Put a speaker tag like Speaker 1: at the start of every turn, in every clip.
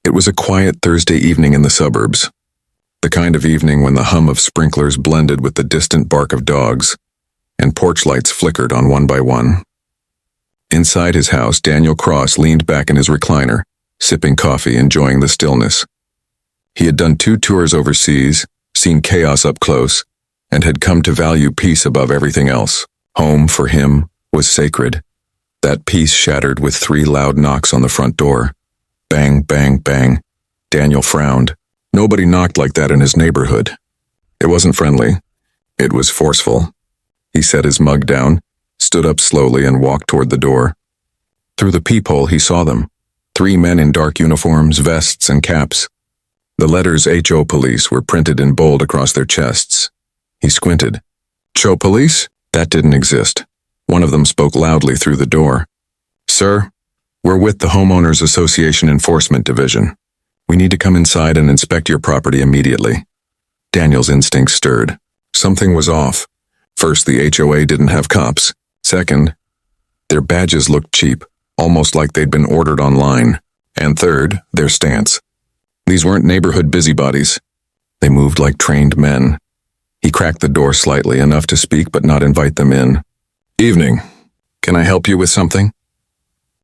Speaker 1: It was a quiet Thursday evening in the suburbs, the kind of evening when the hum of sprinklers blended with the distant bark of dogs, and porch lights flickered on one by one. Inside his house, Daniel Cross leaned back in his recliner, sipping coffee, enjoying the stillness. He had done 2 tours overseas, seen chaos up close, and had come to value peace above everything else. Home, for him, was sacred. That peace shattered with 3 loud knocks on the front door. Bang, bang, bang. Daniel frowned. Nobody knocked like that in his neighborhood. It wasn't friendly. It was forceful. He set his mug down, stood up slowly, and walked toward the door. Through the peephole he saw them. 3 men in dark uniforms, vests, and caps. The letters HO Police were printed in bold across their chests. He squinted. HO Police? That didn't exist. One of them spoke loudly through the door. "Sir, we're with the Homeowners Association Enforcement Division. We need to come inside and inspect your property immediately." Daniel's instincts stirred. Something was off. First, the HOA didn't have cops. Second, their badges looked cheap, almost like they'd been ordered online. And third, their stance. These weren't neighborhood busybodies. They moved like trained men. He cracked the door slightly, enough to speak but not invite them in. "Evening. Can I help you with something?"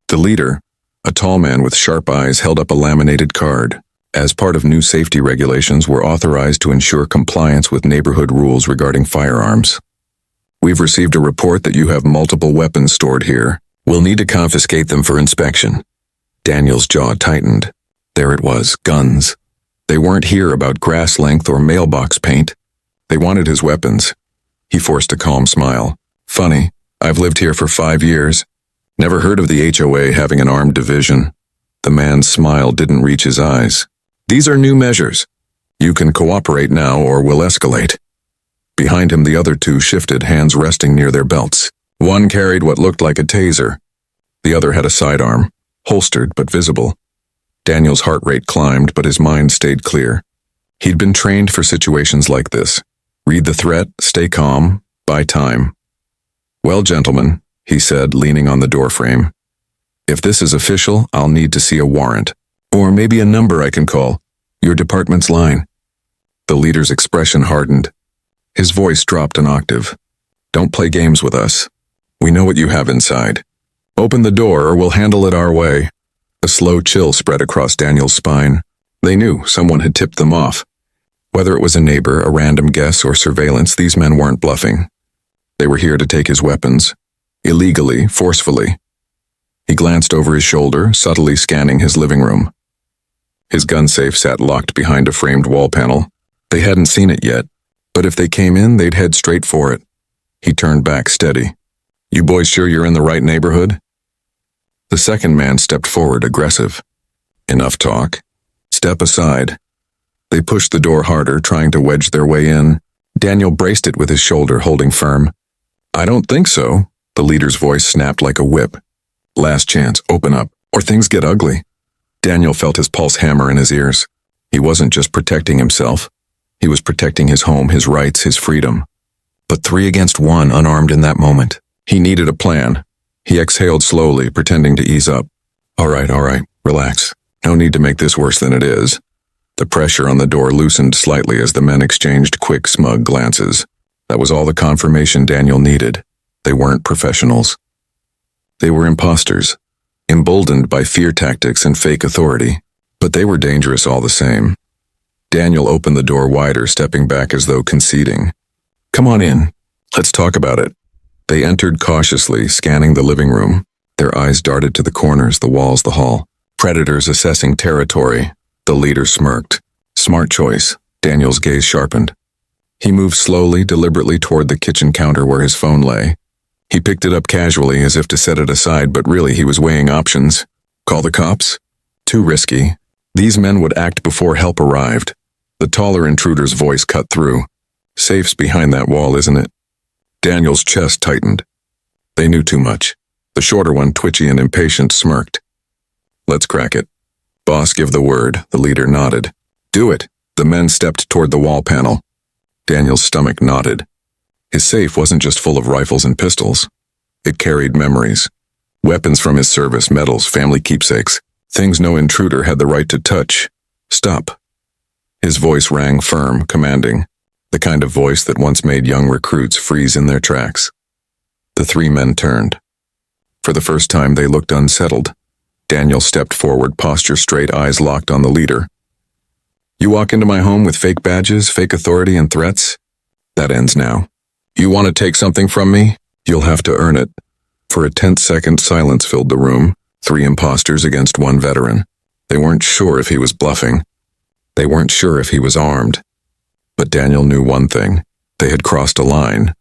Speaker 1: The leader, a tall man with sharp eyes, held up a laminated card. As part of new safety regulations, we're authorized to ensure compliance with neighborhood rules regarding firearms. We've received a report that you have multiple weapons stored here. We'll need to confiscate them for inspection. Daniel's jaw tightened. There it was, guns. They weren't here about grass length or mailbox paint. They wanted his weapons. He forced a calm smile. "Funny, I've lived here for 5 years. Never heard of the HOA having an armed division." The man's smile didn't reach his eyes. "These are new measures. You can cooperate now or we'll escalate." Behind him, the other 2 shifted, hands resting near their belts. One carried what looked like a taser. The other had a sidearm, holstered but visible. Daniel's heart rate climbed, but his mind stayed clear. He'd been trained for situations like this. Read the threat, stay calm, buy time. "Well, gentlemen," he said, leaning on the doorframe. "If this is official, I'll need to see a warrant. Or maybe a number I can call. Your department's line." The leader's expression hardened. His voice dropped an octave. "Don't play games with us. We know what you have inside. Open the door or we'll handle it our way." A slow chill spread across Daniel's spine. They knew someone had tipped them off. Whether it was a neighbor, a random guess, or surveillance, these men weren't bluffing. They were here to take his weapons. Illegally, forcefully. He glanced over his shoulder, subtly scanning his living room. His gun safe sat locked behind a framed wall panel. They hadn't seen it yet, but if they came in, they'd head straight for it. He turned back, steady. "You boys sure you're in the right neighborhood?" The second man stepped forward, aggressive. "Enough talk. Step aside." They pushed the door harder, trying to wedge their way in. Daniel braced it with his shoulder, holding firm. "I don't think so." The leader's voice snapped like a whip. "Last chance, open up, or things get ugly." Daniel felt his pulse hammer in his ears. He wasn't just protecting himself. He was protecting his home, his rights, his freedom. But 3 against 1, unarmed in that moment. He needed a plan. He exhaled slowly, pretending to ease up. All right, relax. No need to make this worse than it is." The pressure on the door loosened slightly as the men exchanged quick, smug glances. That was all the confirmation Daniel needed. They weren't professionals. They were imposters, emboldened by fear tactics and fake authority. But they were dangerous all the same. Daniel opened the door wider, stepping back as though conceding. "Come on in. Let's talk about it." They entered cautiously, scanning the living room. Their eyes darted to the corners, the walls, the hall. Predators assessing territory. The leader smirked. "Smart choice." Daniel's gaze sharpened. He moved slowly, deliberately toward the kitchen counter where his phone lay. He picked it up casually as if to set it aside, but really he was weighing options. Call the cops? Too risky. These men would act before help arrived. The taller intruder's voice cut through. "Safe's behind that wall, isn't it?" Daniel's chest tightened. They knew too much. The shorter one, twitchy and impatient, smirked. "Let's crack it." "Boss, give the word." The leader nodded. "Do it." The men stepped toward the wall panel. Daniel's stomach knotted. His safe wasn't just full of rifles and pistols. It carried memories. Weapons from his service, medals, family keepsakes. Things no intruder had the right to touch. Stop. His voice rang firm, commanding, the kind of voice that once made young recruits freeze in their tracks. The three men turned. For the first time, they looked unsettled. Daniel stepped forward, posture straight, eyes locked on the leader. You walk into my home with fake badges, fake authority, and threats? That ends now. You want to take something from me? You'll have to earn it. For a tense second, silence filled the room. 3 imposters against 1 veteran. They weren't sure if he was bluffing. They weren't sure if he was armed. But Daniel knew one thing. They had crossed a line.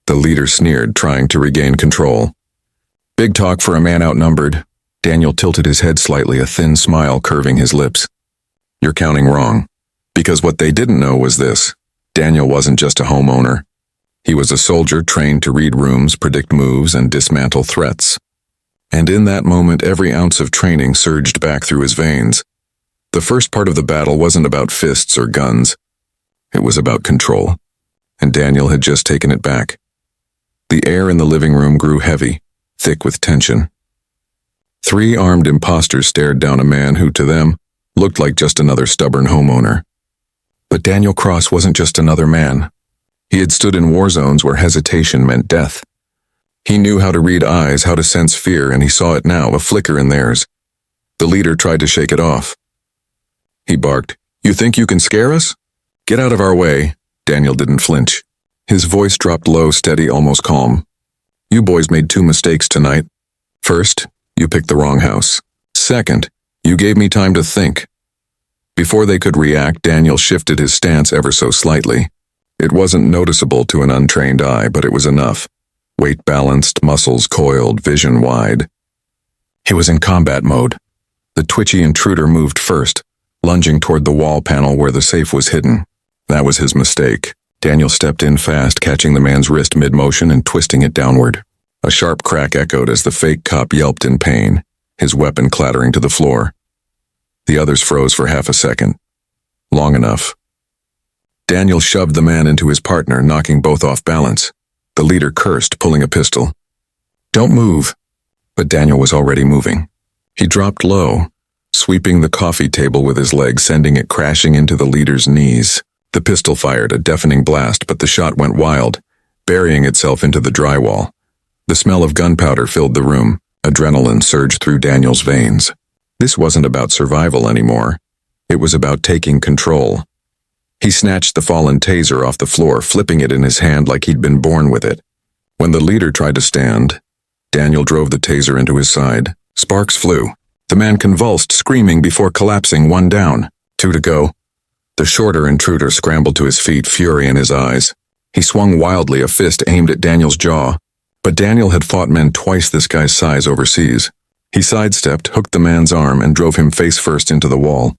Speaker 1: The leader sneered, trying to regain control. Big talk for a man outnumbered. Daniel tilted his head slightly, a thin smile curving his lips. You're counting wrong. Because what they didn't know was this. Daniel wasn't just a homeowner. He was a soldier trained to read rooms, predict moves, and dismantle threats. And in that moment, every ounce of training surged back through his veins. The first part of the battle wasn't about fists or guns. It was about control. And Daniel had just taken it back. The air in the living room grew heavy, thick with tension. 3 armed imposters stared down a man who, to them, looked like just another stubborn homeowner. But Daniel Cross wasn't just another man. He had stood in war zones where hesitation meant death. He knew how to read eyes, how to sense fear, and he saw it now, a flicker in theirs. The leader tried to shake it off. He barked, You think you can scare us? Get out of our way. Daniel didn't flinch. His voice dropped low, steady, almost calm. You boys made 2 mistakes tonight. First, you picked the wrong house. Second, you gave me time to think. Before they could react, Daniel shifted his stance ever so slightly. It wasn't noticeable to an untrained eye, but it was enough. Weight balanced, muscles coiled, vision wide. He was in combat mode. The twitchy intruder moved first, lunging toward the wall panel where the safe was hidden. That was his mistake. Daniel stepped in fast, catching the man's wrist mid-motion and twisting it downward. A sharp crack echoed as the fake cop yelped in pain, his weapon clattering to the floor. The others froze for half a second. Long enough. Daniel shoved the man into his partner, knocking both off balance. The leader cursed, pulling a pistol. Don't move. But Daniel was already moving. He dropped low, sweeping the coffee table with his leg, sending it crashing into the leader's knees. The pistol fired a deafening blast, but the shot went wild, burying itself into the drywall. The smell of gunpowder filled the room. Adrenaline surged through Daniel's veins. This wasn't about survival anymore. It was about taking control. He snatched the fallen taser off the floor, flipping it in his hand like he'd been born with it. When the leader tried to stand, Daniel drove the taser into his side. Sparks flew. The man convulsed, screaming before collapsing, 1 down. 2 to go. The shorter intruder scrambled to his feet, fury in his eyes. He swung wildly, a fist aimed at Daniel's jaw. But Daniel had fought men twice this guy's size overseas. He sidestepped, hooked the man's arm, and drove him face first into the wall.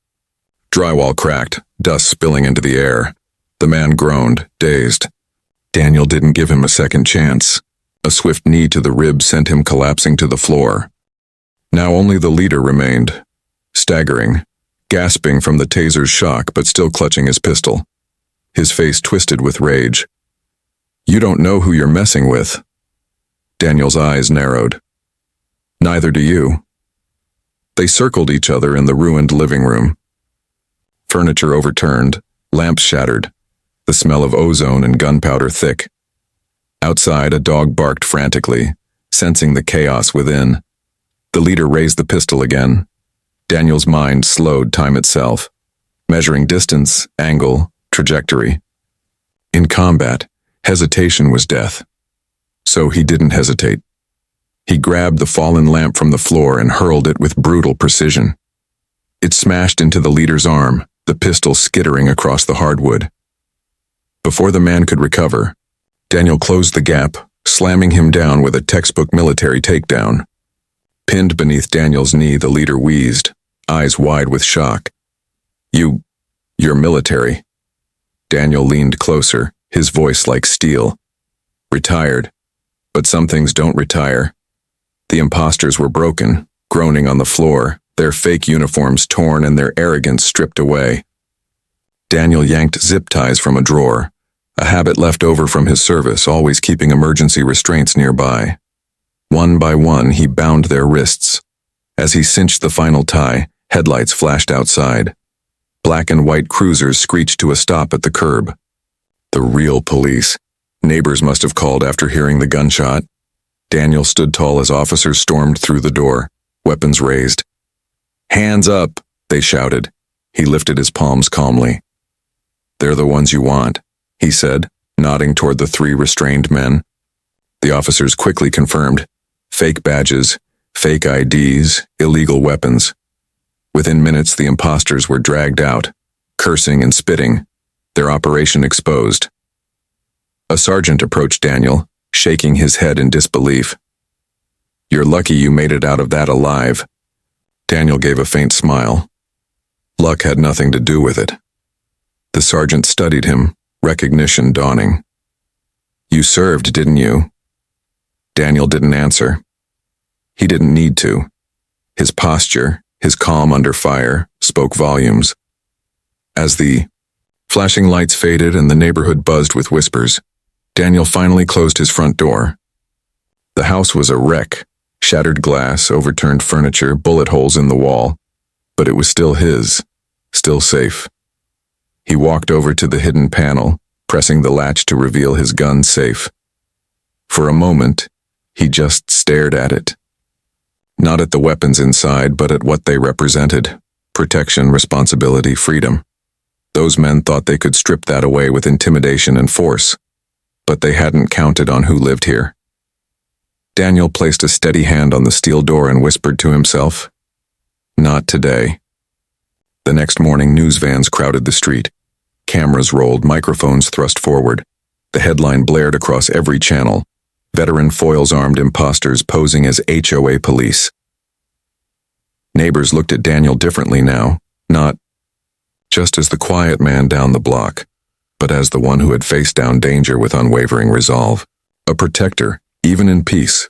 Speaker 1: Drywall cracked, dust spilling into the air. The man groaned, dazed. Daniel didn't give him a second chance. A swift knee to the ribs sent him collapsing to the floor. Now only the leader remained, staggering, gasping from the taser's shock but still clutching his pistol. His face twisted with rage. You don't know who you're messing with. Daniel's eyes narrowed. Neither do you. They circled each other in the ruined living room. Furniture overturned, lamps shattered, the smell of ozone and gunpowder thick. Outside, a dog barked frantically, sensing the chaos within. The leader raised the pistol again. Daniel's mind slowed time itself, measuring distance, angle, trajectory. In combat, hesitation was death. So he didn't hesitate. He grabbed the fallen lamp from the floor and hurled it with brutal precision. It smashed into the leader's arm, the pistol skittering across the hardwood. Before the man could recover, Daniel closed the gap, slamming him down with a textbook military takedown. Pinned beneath Daniel's knee, the leader wheezed, eyes wide with shock. You're military. Daniel leaned closer, his voice like steel. Retired. But some things don't retire. The imposters were broken, groaning on the floor, their fake uniforms torn and their arrogance stripped away. Daniel yanked zip ties from a drawer, a habit left over from his service, always keeping emergency restraints nearby. One by one, he bound their wrists, As he cinched the final tie, headlights flashed outside. Black and white cruisers screeched to a stop at the curb. The real police. Neighbors must have called after hearing the gunshot. Daniel stood tall as officers stormed through the door, weapons raised. "Hands up," they shouted. He lifted his palms calmly. "They're the ones you want," he said, nodding toward the 3 restrained men. The officers quickly confirmed. Fake badges, fake IDs, illegal weapons. Within minutes, the imposters were dragged out, cursing and spitting, their operation exposed. A sergeant approached Daniel, shaking his head in disbelief. "You're lucky you made it out of that alive." Daniel gave a faint smile. Luck had nothing to do with it. The sergeant studied him, recognition dawning. "You served, didn't you?" Daniel didn't answer. He didn't need to. His posture, his calm under fire, spoke volumes. As the flashing lights faded and the neighborhood buzzed with whispers, Daniel finally closed his front door. The house was a wreck, shattered glass, overturned furniture, bullet holes in the wall, but it was still his, still safe. He walked over to the hidden panel, pressing the latch to reveal his gun safe. For a moment, he just stared at it. Not at the weapons inside, but at what they represented: protection, responsibility, freedom. Those men thought they could strip that away with intimidation and force, but they hadn't counted on who lived here. Daniel placed a steady hand on the steel door and whispered to himself, "Not today." The next morning, news vans crowded the street. Cameras rolled, microphones thrust forward. The headline blared across every channel: veteran foils-armed imposters posing as HOA police. Neighbors looked at Daniel differently now, not just as the quiet man down the block, but as the one who had faced down danger with unwavering resolve. A protector, even in peace.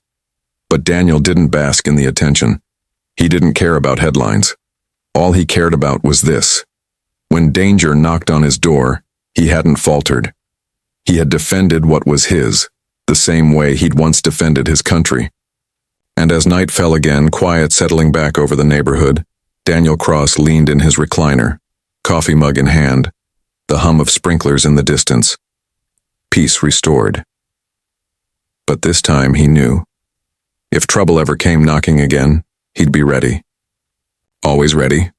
Speaker 1: But Daniel didn't bask in the attention. He didn't care about headlines. All he cared about was this. When danger knocked on his door, he hadn't faltered. He had defended what was his, the same way he'd once defended his country. And as night fell again, quiet settling back over the neighborhood, Daniel Cross leaned in his recliner, coffee mug in hand, the hum of sprinklers in the distance. Peace restored. But this time he knew. If trouble ever came knocking again, he'd be ready. Always ready.